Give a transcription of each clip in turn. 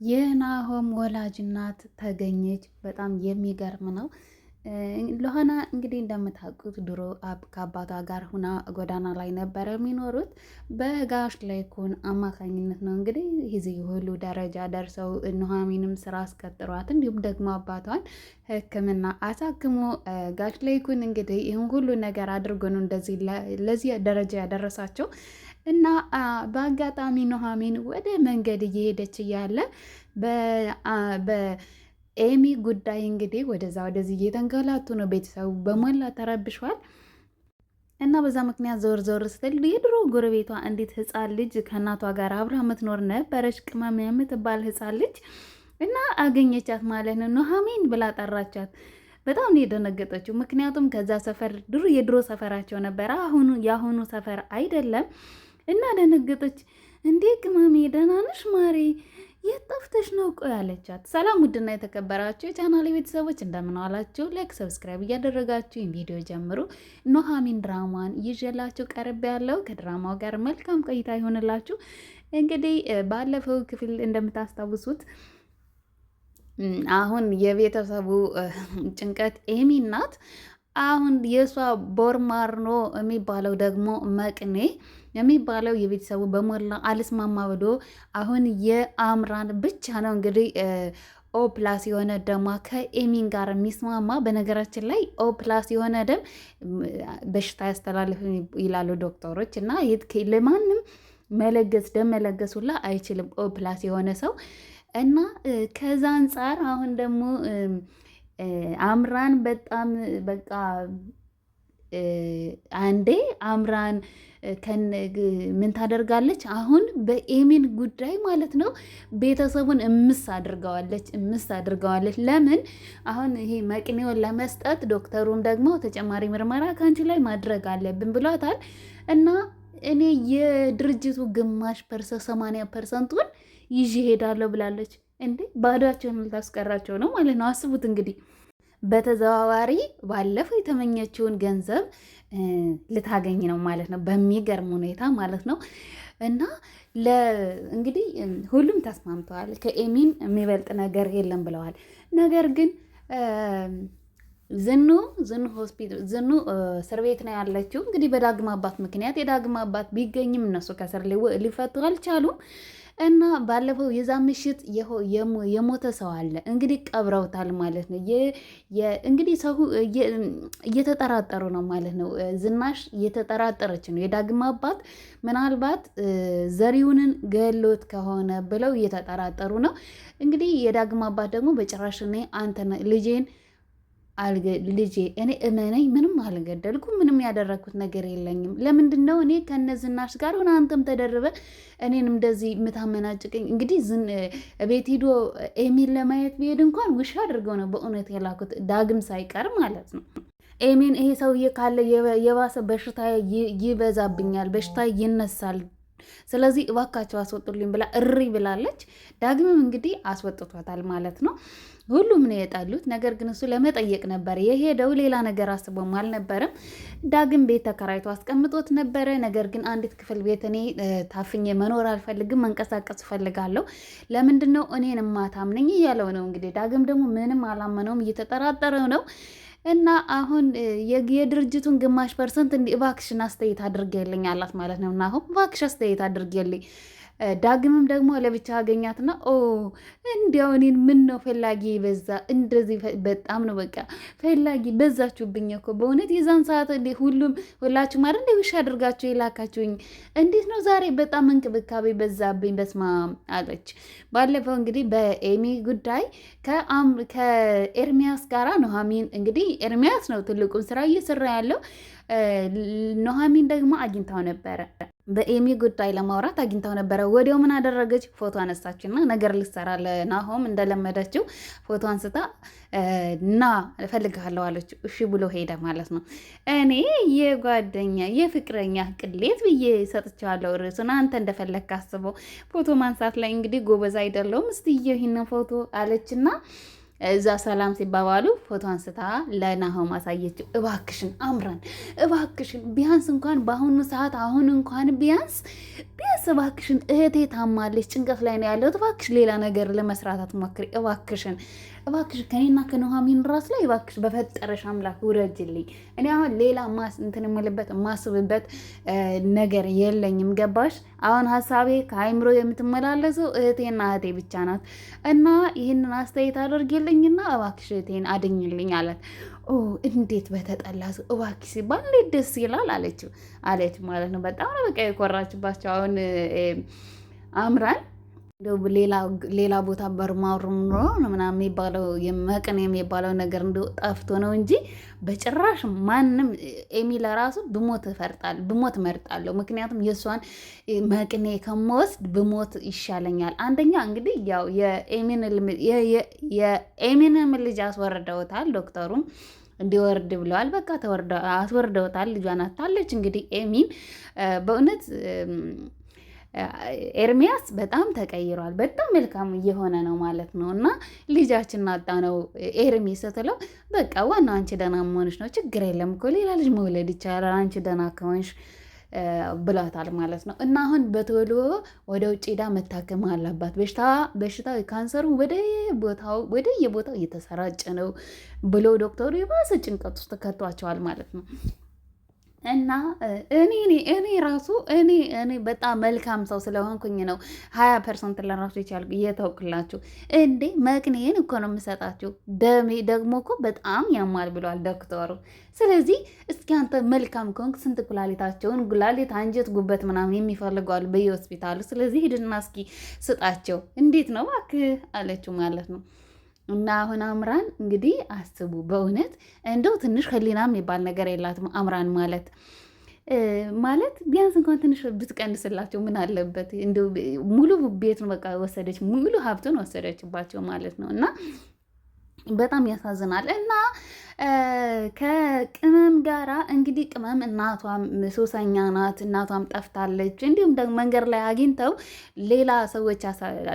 የናሆም ወላጅ እናት ተገኘች። በጣም የሚገርም ነው። ለሆነ እንግዲህ እንደምታውቁት ድሮ ከአባቷ ጋር ሁና ጎዳና ላይ ነበረ የሚኖሩት። በጋሽ ላይኩን አማካኝነት ነው እንግዲህ እዚህ ሁሉ ደረጃ ደርሰው ኑሐሚንም ስራ አስቀጥሯት፣ እንዲሁም ደግሞ አባቷን ሕክምና አሳክሞ ጋሽ ላይኩን እንግዲህ ይህን ሁሉ ነገር አድርጎ ነው እንደዚህ ለዚህ ደረጃ ያደረሳቸው። እና በአጋጣሚ ኑሐሚን ወደ መንገድ እየሄደች እያለ በኤሚ ጉዳይ እንግዲህ ወደዛ ወደዚህ እየተንገላቱ ነው። ቤተሰቡ በሞላ ተረብሿል። እና በዛ ምክንያት ዞር ዞር ስትል የድሮ ጎረቤቷ እንዴት ህፃን ልጅ ከእናቷ ጋር አብራ የምትኖር ነበረች፣ ቅመም የምትባል ህፃን ልጅ እና አገኘቻት ማለት ነው። ኑሐሚን ብላ ጠራቻት። በጣም ነው የደነገጠችው። ምክንያቱም ከዛ ሰፈር የድሮ ሰፈራቸው ነበረ፣ አሁኑ የአሁኑ ሰፈር አይደለም። እና ደነገጠች። እንዴ ቅመሜ ደህና ነሽ ማሬ? የት ጠፍተሽ ነው? ቆይ አለቻት። ሰላም ውድና የተከበራችሁ የቻናሌ ቤተሰቦች እንደምን ዋላችሁ? ላይክ ሰብስክራይብ እያደረጋችሁ ይህን ቪዲዮ ጀምሩ። ኑሐሚን ድራማን ይዤላችሁ ቀርብ ያለው ከድራማው ጋር መልካም ቆይታ ይሆንላችሁ። እንግዲህ ባለፈው ክፍል እንደምታስታውሱት አሁን የቤተሰቡ ጭንቀት ኤሚ ናት። አሁን የእሷ ቦርማርኖ የሚባለው ደግሞ መቅኔ የሚባለው የቤተሰቡ በሞላ አልስማማ ብሎ አሁን የአምራን ብቻ ነው እንግዲህ ኦ ፕላስ የሆነ ደማ ከኤሚን ጋር የሚስማማ። በነገራችን ላይ ኦ ፕላስ የሆነ ደም በሽታ ያስተላልፍ ይላሉ ዶክተሮች። እና ለማንም መለገስ ደም መለገስ ሁላ አይችልም ኦ ፕላስ የሆነ ሰው። እና ከዛ አንጻር አሁን ደግሞ አምራን በጣም በቃ አንዴ አምራን ምን ታደርጋለች? አሁን በኤሚን ጉዳይ ማለት ነው ቤተሰቡን እምስ አድርገዋለች። ለምን አሁን ይሄ መቅኔውን ለመስጠት ዶክተሩም ደግሞ ተጨማሪ ምርመራ ከአንቺ ላይ ማድረግ አለብን ብሏታል። እና እኔ የድርጅቱ ግማሽ 80%ን ይዤ ሄዳለሁ ብላለች። እንዴ ባዷቸውን ልታስቀራቸው ነው ማለት ነው። አስቡት እንግዲህ በተዘዋዋሪ ባለፈው የተመኘችውን ገንዘብ ልታገኝ ነው ማለት ነው። በሚገርም ሁኔታ ማለት ነው። እና እንግዲህ ሁሉም ተስማምተዋል። ከኤሚን የሚበልጥ ነገር የለም ብለዋል። ነገር ግን ዝኑ እስር ቤት ነው ያለችው። እንግዲህ በዳግም አባት ምክንያት የዳግም አባት ቢገኝም እነሱ ከስር ሊፈቱ አልቻሉም። እና ባለፈው የዛ ምሽት የሞተ ሰው አለ እንግዲህ ቀብረውታል ማለት ነው። እንግዲህ ሰው እየተጠራጠሩ ነው ማለት ነው። ዝናሽ እየተጠራጠረች ነው። የዳግም አባት ምናልባት ዘሪሁንን ገሎት ከሆነ ብለው እየተጠራጠሩ ነው። እንግዲህ የዳግም አባት ደግሞ በጭራሽ እኔ ልጄን ልጄ እኔ እመነኝ ምንም አልገደልኩም፣ ምንም ያደረግኩት ነገር የለኝም። ለምንድን ነው እኔ ከነዝናሽ ጋር ሆነ አንተም ተደርበ እኔንም እንደዚህ የምታመናጭቀኝ? እንግዲህ ቤት ሂዶ ኤሚን ለማየት ቢሄድ እንኳን ውሻ አድርገው ነው በእውነት የላኩት፣ ዳግም ሳይቀር ማለት ነው። ኤሚን ይሄ ሰውዬ ካለ የባሰ በሽታ ይበዛብኛል፣ በሽታ ይነሳል፣ ስለዚህ እባካቸው አስወጡልኝ ብላ እሪ ብላለች። ዳግምም እንግዲህ አስወጥቷታል ማለት ነው። ሁሉም ነው የጣሉት። ነገር ግን እሱ ለመጠየቅ ነበር የሄደው፣ ሌላ ነገር አስቦም አልነበረም። ዳግም ቤት ተከራይቶ አስቀምጦት ነበረ። ነገር ግን አንዲት ክፍል ቤት እኔ ታፍኜ መኖር አልፈልግም፣ መንቀሳቀስ እፈልጋለሁ፣ ለምንድን ነው እኔን ማታምነኝ እያለው ነው። እንግዲህ ዳግም ደግሞ ምንም አላመነውም፣ እየተጠራጠረው ነው። እና አሁን የድርጅቱን ግማሽ ፐርሰንት እባክሽን አስተያየት አድርጌልኝ አላት ማለት ነው። እና አሁን እባክሽ አስተያየት አድርጌልኝ። ዳግምም ደግሞ ለብቻ አገኛትና እንዲያው እኔን ምን ነው ፈላጊ በዛ፣ እንደዚህ በጣም ነው በቃ ፈላጊ በዛችሁብኝ እኮ በእውነት የዛን ሰዓት ሁላችሁ ማለት እንደ ውሻ አድርጋችሁ የላካችሁኝ እንዴት ነው ዛሬ በጣም እንክብካቤ በዛብኝ በስማ አለች። ባለፈው እንግዲህ በኤሚ ጉዳይ ከኤርሚያስ ጋራ ኑሐሚን እንግዲህ ኤርሚያስ ነው ትልቁን ስራ እየሰራ ያለው። ኑሐሚን ደግሞ አግኝታው ነበረ፣ በኤሚ ጉዳይ ለማውራት አግኝታው ነበረ። ወዲያው ምን አደረገች? ፎቶ አነሳችና ነገር ልሰራ ለናሆም እንደለመደችው ፎቶ አንስታ እና እፈልግሃለሁ አለችው። እሺ ብሎ ሄደ ማለት ነው። እኔ የጓደኛ የፍቅረኛ ቅሌት ብዬ ሰጥቻለሁ ርዕሱን፣ አንተ እንደፈለግ ካስበው። ፎቶ ማንሳት ላይ እንግዲህ ጎበዝ አይደለሁም፣ እስቲ ይህንን ፎቶ አለችና እዛ ሰላም ሲባባሉ ፎቶ አንስታ ለናሆም አሳየችው። እባክሽን አምራን፣ እባክሽን ቢያንስ እንኳን በአሁኑ ሰዓት ቢያንስ እባክሽን እህቴ ታማለች፣ ጭንቀት ላይ ነው ያለሁት፣ እባክሽ ሌላ ነገር ለመስራት አትሞክሪ፣ እባክሽን ከኔና ከኑሐሚን ራስ ላይ እባክሽ በፈጠረሽ አምላክ ውረጅልኝ። እኔ አሁን ሌላ እንትን የምልበት የማስብበት ነገር የለኝም። ገባሽ? አሁን ሀሳቤ ከአይምሮ የምትመላለሰው እህቴና እህቴ ብቻ ናት እና ይህንን አስተያየት አድርጌልኝና እባክሽ እህቴን አድኝልኝ አላት። እንዴት በተጠላ ሰው እባክሽ ሲባል እንዴት ደስ ይላል አለች ማለት ነው። በጣም ነው በቃ የኮራችባቸው። አሁን አምራን ሌላ ቦታ በርማሩም ነው ምናምን የሚባለው መቅን የሚባለው ነገር እንደ ጠፍቶ ነው እንጂ በጭራሽ ማንም ኤሚ ለራሱ ብሞት መርጣለሁ። ምክንያቱም የእሷን መቅኔ ከመወስድ ብሞት ይሻለኛል። አንደኛ እንግዲህ ያው የኤሚንም ልጅ አስወርደውታል። ዶክተሩም እንዲወርድ ብለዋል። በቃ አስወርደውታል። ልጇን አታለች። እንግዲህ ኤሚን በእውነት ኤርሚያስ በጣም ተቀይሯል። በጣም መልካም እየሆነ ነው ማለት ነው። እና ልጃችን አጣ ነው ኤርሚ ስትለው በቃ ዋናው አንቺ ደህና መሆንሽ ነው፣ ችግር የለም እኮ ሌላ ልጅ መውለድ ይቻላል አንቺ ደህና ከሆንሽ ብሏታል ማለት ነው። እና አሁን በቶሎ ወደ ውጭ ሄዳ መታከም አለባት። በሽታው ካንሰሩ ወደ የቦታው እየተሰራጨ ነው ብሎ ዶክተሩ የባሰ ጭንቀት ውስጥ ከቷቸዋል ማለት ነው። እና እኔ ራሱ በጣም መልካም ሰው ስለሆንኩኝ ነው 20% ለራሱ ይቻል እየተውክላችሁ እንዴ መቅኔን እኮ ነው የምሰጣችሁ። ደሜ ደግሞ እኮ በጣም ያማል ብሏል ዶክተሩ። ስለዚህ እስኪ አንተ መልካም ከሆንክ ስንት ጉላሊት፣ አንጀት፣ ጉበት ምናምን የሚፈልገዋል በየሆስፒታሉ። ስለዚህ ሂድና እስኪ ስጣቸው። እንዴት ነው እባክህ አለችው ማለት ነው። እና አሁን አምራን እንግዲህ አስቡ፣ በእውነት እንደው ትንሽ ህሊና የሚባል ነገር የላትም አምራን ማለት ቢያንስ እንኳን ትንሽ ብትቀንስላቸው ምን አለበት? እንደው ሙሉ ቤቱን በቃ ወሰደች፣ ሙሉ ሀብቱን ወሰደችባቸው ማለት ነው። እና በጣም ያሳዝናል። እና ከቅመም ጋራ እንግዲህ ቅመም እናቷም ሱሰኛ ናት፣ እናቷም ጠፍታለች። እንዲሁም ደግሞ መንገድ ላይ አግኝተው ሌላ ሰዎች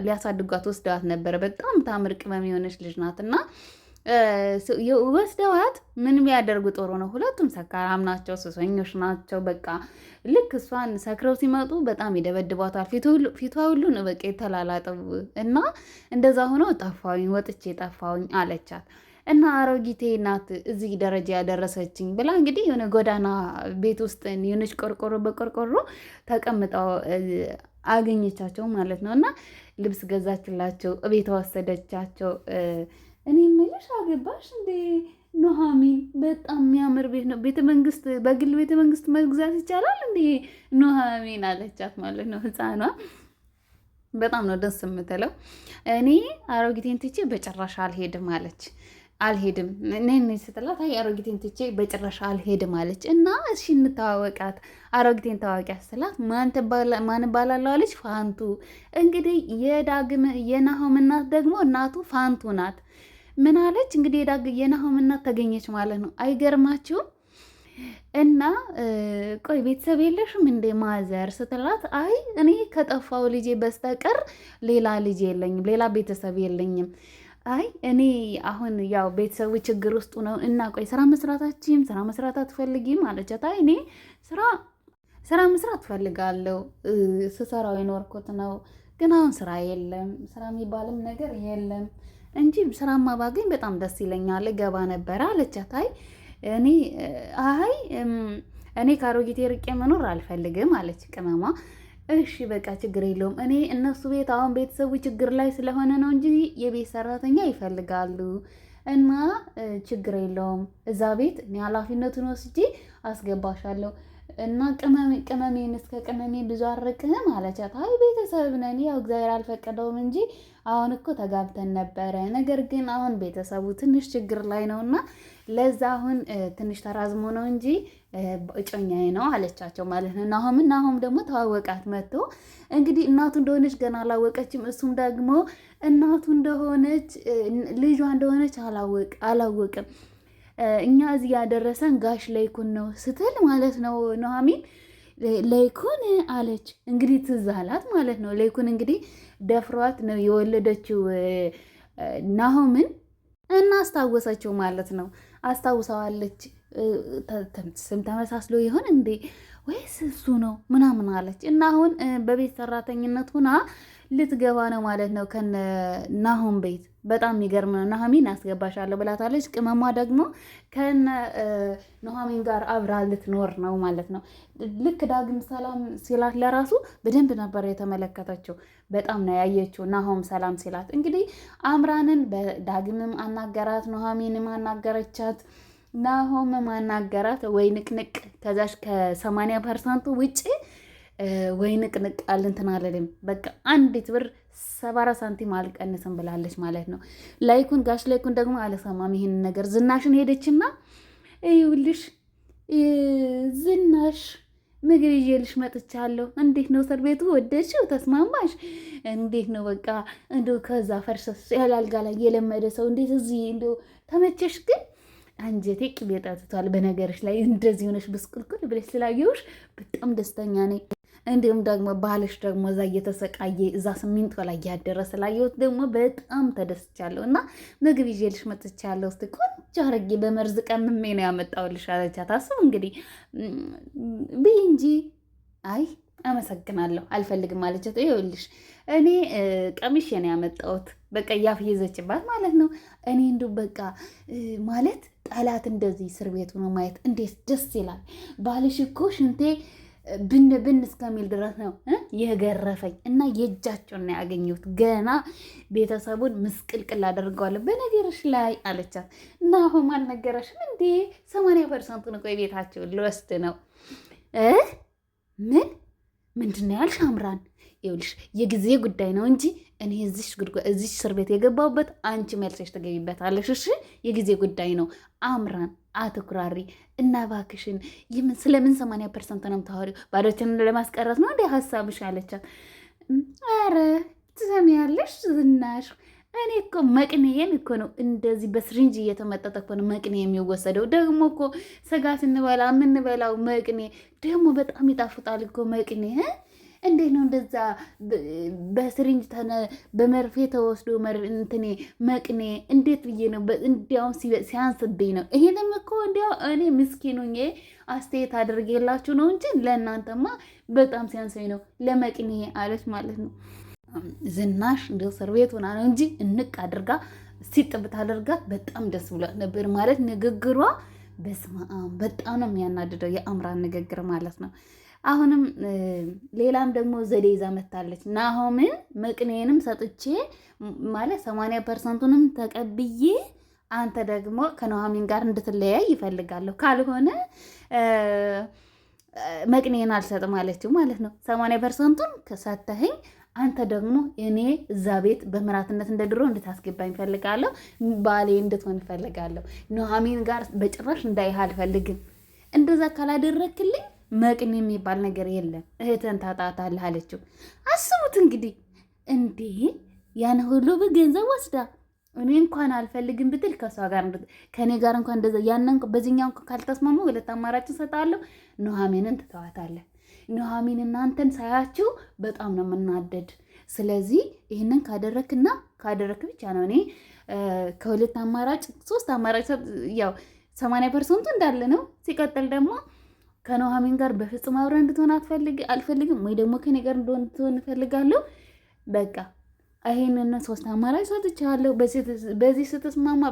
ሊያሳድጓት ወስደዋት ነበረ። በጣም ታምር ቅመም የሆነች ልጅ ናት እና ወስደዋት ምን ቢያደርጉ ጥሩ ነው? ሁለቱም ሰካራም ናቸው፣ ሱሰኞች ናቸው። በቃ ልክ እሷን ሰክረው ሲመጡ በጣም ይደበድቧታል። ፊቷ ሁሉን በቃ የተላላጠው እና እንደዛ ሆነው ወጥቼ ጠፋውኝ አለቻት። እና አሮጊቴ ናት እዚህ ደረጃ ያደረሰችኝ ብላ እንግዲህ የሆነ ጎዳና ቤት ውስጥ የሆነች በቆርቆሮ ተቀምጠው አገኘቻቸው ማለት ነው። እና ልብስ ገዛችላቸው፣ ቤት ወሰደቻቸው። እኔ የምልሽ አገባሽ እንዴ ኑሐሚን? በጣም የሚያምር ቤት ነው። በግል ቤተ መንግስት መግዛት ይቻላል እንዴ ኑሐሚን አለቻት ማለት ነው። ህፃኗ በጣም ነው ደስ የምትለው። እኔ አሮጊቴን ትቼ በጭራሽ አልሄድም አለች። አልሄድም እኔ ስትላት አይ አሮጊቴን ትቼ በጭራሽ አልሄድም አለች። እና እሺ እንተዋወቃት፣ አሮጊቴን ታዋቂያት ስትላት ማን እባላለሁ አለች። ፋንቱ። እንግዲህ የናሆም እናት ደግሞ እናቱ ፋንቱ ናት። ምን አለች እንግዲህ የናሆም እናት ተገኘች ማለት ነው። አይገርማችሁም? እና ቆይ ቤተሰብ የለሽም እንዴ ማዘር ስትላት አይ እኔ ከጠፋው ልጄ በስተቀር ሌላ ልጅ የለኝም፣ ሌላ ቤተሰብ የለኝም። አይ እኔ አሁን ያው ቤተሰቡ ችግር ውስጡ ነው እና ቆይ ስራ መስራት አትፈልጊም አለቻት። አይ እኔ ስራ መስራት ፈልጋለሁ፣ ስሰራው የኖርኩት ነው፣ ግን አሁን ስራ የለም፣ ስራ የሚባልም ነገር የለም እንጂ ስራማ ባገኝ በጣም ደስ ይለኛል፣ ገባ ነበረ አለቻት። አይ እኔ ከአሮጊቴ ርቄ መኖር አልፈልግም አለች ቅመሟ። እሺ በቃ ችግር የለውም፣ እኔ እነሱ ቤት አሁን ቤተሰቡ ችግር ላይ ስለሆነ ነው እንጂ የቤት ሰራተኛ ይፈልጋሉ እና ችግር የለውም፣ እዛ ቤት እኔ ኃላፊነቱን ወስጄ አስገባሻለሁ እና ቅመሜን እስከ ቅመሜ ብዙ አርቅህም አለቻት። አይ ቤተሰብ ነን፣ ያው እግዚአብሔር አልፈቀደውም እንጂ አሁን እኮ ተጋብተን ነበረ፣ ነገር ግን አሁን ቤተሰቡ ትንሽ ችግር ላይ ነው እና ለዛ አሁን ትንሽ ተራዝሞ ነው እንጂ እጮኛዬ ነው አለቻቸው ማለት ነው። ናሆም ደግሞ ተዋወቃት መጥቶ እንግዲህ እናቱ እንደሆነች ገና አላወቀችም። እሱም ደግሞ እናቱ እንደሆነች ልጇ እንደሆነች አላወቅም። እኛ እዚህ ያደረሰን ጋሽ ለይኩን ነው ስትል ማለት ነው ኑሐሚን ለይኩን አለች። እንግዲህ ትዝ አላት ማለት ነው። ለይኩን እንግዲህ ደፍሯት ነው የወለደችው ናሆምን እና አስታወሰችው ማለት ነው። አስታውሰዋለች። ስም ተመሳስሎ ይሆን እንዴ ወይስ እሱ ነው ምናምን አለች። እና አሁን በቤት ሰራተኝነት ሁና ልትገባ ነው ማለት ነው ከነ ናሆም ቤት። በጣም የሚገርም ነው። ኑሐሚን አስገባሻለሁ ብላታለች። ቅመሟ ደግሞ ከነ ኑሐሚን ጋር አብራ ልትኖር ነው ማለት ነው። ልክ ዳግም ሰላም ሲላት ለራሱ በደንብ ነበር የተመለከተችው። በጣም ነው ያየችው። ናሆም ሰላም ሲላት እንግዲህ አምራንን በዳግምም አናገራት፣ ኑሐሚንም አናገረቻት፣ ናሆም ማናገራት። ወይ ንቅንቅ ከዛሽ ከ80% ውጭ ወይ ንቅንቅ አልንትን አለልም። በቃ አንዲት ብር 74 ሳንቲም አልቀንስም ብላለች ማለት ነው። ላይኩን ጋሽ ላይኩን ደግሞ አልሰማም ይሄንን ነገር። ዝናሽን ሄደችና ይኸውልሽ ዝናሽ ምግብ ይዤልሽ መጥቻለሁ። እንዴት ነው እስር ቤቱ? ወደድሽው? ተስማማሽ? እንዴት ነው በቃ እንደው ከዛ ፈርሰስ ያላልጋ ላይ የለመደ ሰው እንዴት እዚህ እንደው ተመቸሽ? ግን አንጀቴ ቅቤ ጠጥቷል። በነገርሽ ላይ እንደዚህ ሆነሽ ብስቁልቁል ብለሽ ስላየሁሽ በጣም ደስተኛ ነኝ። እንዲሁም ደግሞ ባልሽ ደግሞ እዛ እየተሰቃየ እዛ ሲሚንቶ ላይ ያደረ ስላየሁት ደግሞ በጣም ተደስቻለሁ እና ምግብ ይዤልሽ መጥቻለሁ። እስኪ ቆንጆ አድርጌ በመርዝ ቀምሜ ነው ያመጣሁልሽ አለቻት። አስቡ እንግዲህ ብይ እንጂ አይ አመሰግናለሁ አልፈልግም አለቻት። ይኸውልሽ እኔ ቀምሼ ነው ያመጣሁት። በቃ እያፍየዘችባት ማለት ነው። እኔ እንዲሁ በቃ ማለት ጠላት እንደዚህ እስር ቤቱ ነው ማየት እንዴት ደስ ይላል። ባልሽ እኮ ሽንቴ ብን እስከሚል ድረስ ነው የገረፈኝ እና የእጃቸውን ነው ያገኘሁት። ገና ቤተሰቡን ምስቅልቅል አደርገዋለሁ በነገርሽ ላይ አለቻት። እና አሁን አልነገረሽም እንዴ? 80% እኮ የቤታቸውን ልወስድ ነው። ምንድን ነው ያልሽ አምራን? ይኸውልሽ የጊዜ ጉዳይ ነው እንጂ እኔ እዚሽ እስር ቤት የገባሁበት አንቺ መልሰሽ ትገቢበታለሽ። እሺ የጊዜ ጉዳይ ነው። አምራን አትኩራሪ እና እባክሽን ስለምን 80% ነው የምታወሪው? ባዶችንን ለማስቀረት ነው እንደ ሀሳብሽ አለቻት። ኧረ ትሰሚያለሽ ዝናሽ፣ እኔ እኮ መቅኔዬን እኮ ነው እንደዚህ በስሪንጅ እየተመጠጠ እኮ ነው መቅኔ የሚወሰደው። ደግሞ እኮ ስጋ ስንበላ የምንበላው መቅኔ ደግሞ በጣም ይጣፍጣል እኮ መቅኔ። እንዴት ነው እንደዛ በስሪንጅ በመርፌ ተወስዶ እንትኔ መቅኔ እንዴት ብዬ ነው? እንዲያውም ሲያንስብኝ ነው። ይሄንም እኮ እንዲያው እኔ ምስኪኑኝ አስተያየት አድርጌላችሁ ነው እንጂ ለእናንተማ በጣም ሲያንሰኝ ነው ለመቅኔ አለች ማለት ነው። ዝናሽ እንደ እስር ቤት ሆና ነው እንጂ እንቅ አድርጋ ሲጥብት አድርጋት በጣም ደስ ብሏት ነበር ማለት ንግግሯ። በስመ አብ በጣም ነው የሚያናድደው የአምራን ንግግር ማለት ነው። አሁንም ሌላም ደግሞ ዘዴ ይዛ መታለች። ናሆምን መቅኔንም ሰጥቼ ማለት 80%ንም ተቀብዬ አንተ ደግሞ ከኑሐሚን ጋር እንድትለያይ ይፈልጋለሁ፣ ካልሆነ መቅኔን አልሰጥም አለችው ማለት ነው። 80%ን ከሰተኸኝ አንተ ደግሞ እኔ እዛ ቤት በምራትነት እንደ ድሮ እንድታስገባኝ እፈልጋለሁ፣ ባሌ እንድትሆን እፈልጋለሁ። ኑሐሚን ጋር በጭራሽ እንዳይህ አልፈልግም። እንደዛ ካላደረክልኝ መቅኔ የሚባል ነገር የለም፣ እህትን ታጣታለህ አለችው። አስቡት እንግዲህ እንዴ ያን ሁሉ ገንዘብ ወስዳ እኔ እንኳን አልፈልግም ብትል ከሷ ጋር ከኔ ጋር እንኳን እንደዛ ያንን በዚህኛው እንኳን ካልተስማሙ ሁለት አማራጭ እሰጣለሁ፣ ኑሐሚንን ትተዋታለህ። ኑሐሚን እናንተን ሳያችሁ በጣም ነው የምናደድ። ስለዚህ ይህንን ካደረክ ብቻ ነው እኔ ከሁለት አማራጭ 3 አማራጭ ያው 80% እንዳለ ነው። ሲቀጥል ደግሞ ከኑሐሚን ጋር በፍጹም አብረን እንድትሆን አልፈልግም፣ ወይ ደግሞ ከኔ ጋር እንድትሆን እፈልጋለሁ። በቃ ይሄንን 3 አማራጭ ሰጥቻለሁ። በዚህ ስትስማማ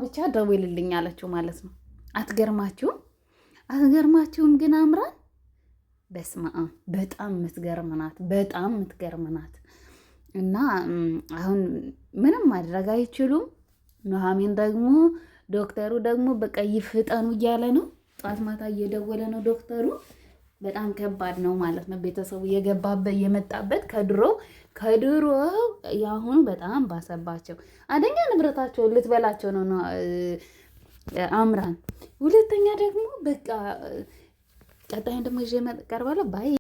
ብቻ ደውልልኝ አለችው ማለት ነው። አትገርማችሁም? ግን አምራን በስመ አብ በጣም የምትገርም ናት። እና አሁን ምንም ማድረግ አይችሉም። ኑሐሚን ደግሞ ዶክተሩ ደግሞ በቃ ይፍጠኑ እያለ ነው። ጧት ማታ እየደወለ ነው ዶክተሩ። በጣም ከባድ ነው ማለት ነው። ቤተሰቡ የመጣበት ከድሮ ያሁኑ በጣም ባሰባቸው። አንደኛ ንብረታቸውን ልትበላቸው ነው አምራን። ሁለተኛ ደግሞ በቃ ቀጣይን ደግሞ ይዤ እቀርባለሁ ባይ